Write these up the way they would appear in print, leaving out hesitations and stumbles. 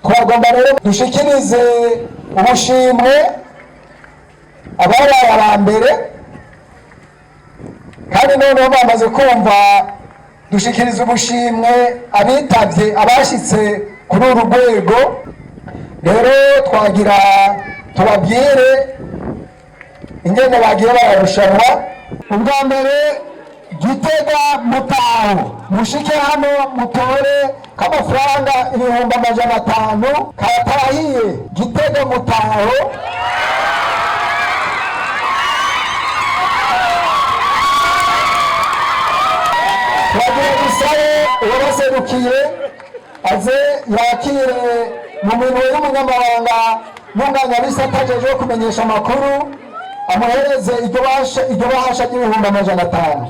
twagomba rero dushikirize ubushimwe ababaye aba mbere, kandi noneho bamaze kumva dushikiriza ubushimwe abitavye abashitse kuri uru rwego. Rero twagira tubabwire ingene bagiye bararushanwa. Ubwa mbere Gitega Mutaho, mushike hano mutore k'amafaranga 500 katahiye. Gitega Mutaho bagiye gusabe uwabaserukiye aze yakire mu minwe y'umunyamabanga n'umwanya ajejwe kumenyesha amakuru, amuhereze iryo bahasha ry'500.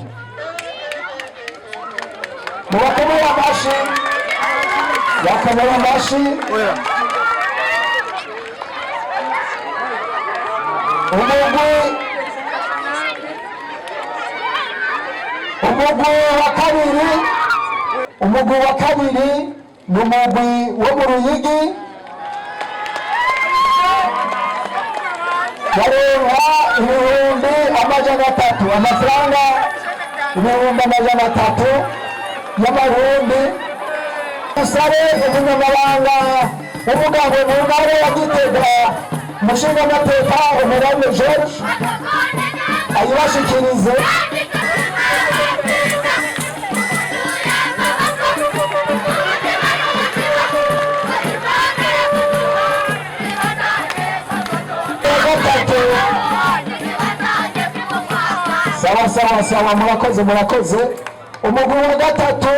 Mubakomere amashi, bakomere amashi. Umugwi wa kabiri ni umugwi wo mu Ruyigi, baronka 300 amafaranga 300 y'amarundi. Usabe umunyamabanga w'umugabo mu ntara ya Gitega, umushingamateka Honorable George ayibashikirize. Sawa, murakoze. Umugwi wa gatatu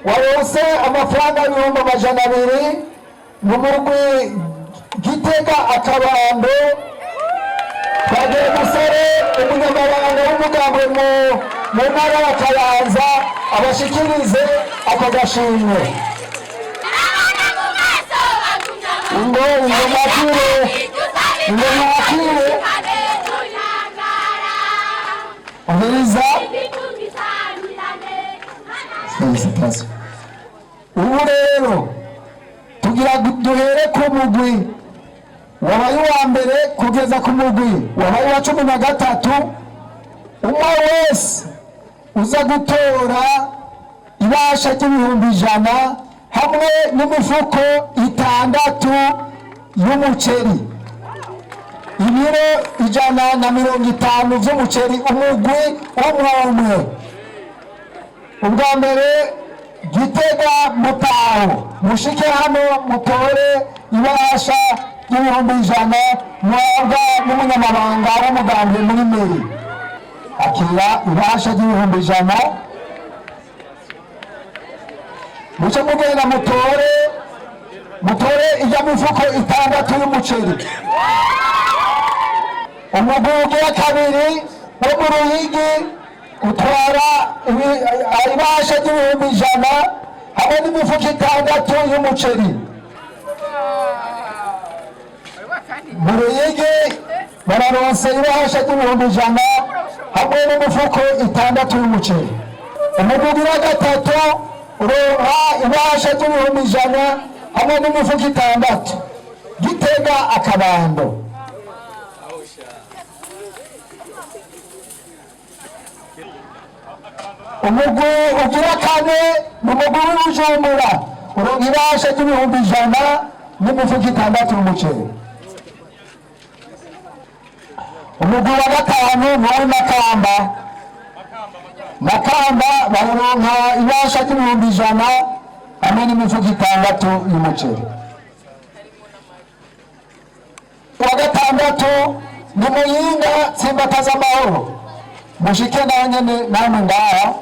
waronse amafaranga 200,000 mu mugwi Gitega Akabando. Twagiye gusare umunyamabanga w'umugambwe mu ntara ya Kayanza abashikirize ako gashimwe. Ngo mwakire Ubiriza ubu rero tugira duhere ku mugwi wabaye uwa mbere kugeza ku mugwi wabaye wa 13. Umwe wese uza gutora ibasha ry'100 hamwe n'imifuko 6 y'umuceri, ibiro 150 vy'umuceri umugwi umwe. Ubwa mbere Gitega Mutaho, mushike hano mutore ibasha ry'100 mwabwa n'umunyamabanga w'umugambwe muri meri. Akira ibasha ry'100, muce mugenda mutore ijya mifuko 6 y'umuceri. Umugwi wa kabiri wo mu Ruyigi utwara ibasha ry'100 hamwe n'imifuko 6 y'umuceri. Mu Ruyigi bararonse ibasha ry'100 hamwe n'imifuko 6 y'umuceri. Umugwi wa gatatu uronka ibasha ry'100 hamwe n'imifuko 6. Gitega Akabando. Umugwi ugira kane ni umugwi w'Ubujumbura, uronka ibasha ry'100 n'imifuko 6 y'umuceri. Umugwi wa gatanu ni Makamba, baronka ibasha ry'100 hamwe n'imifuko 6 y'umuceri. Wa gatandatu ni Muyinga Tsimbataza Amahoro, mushike nawe nyene namwe ngaha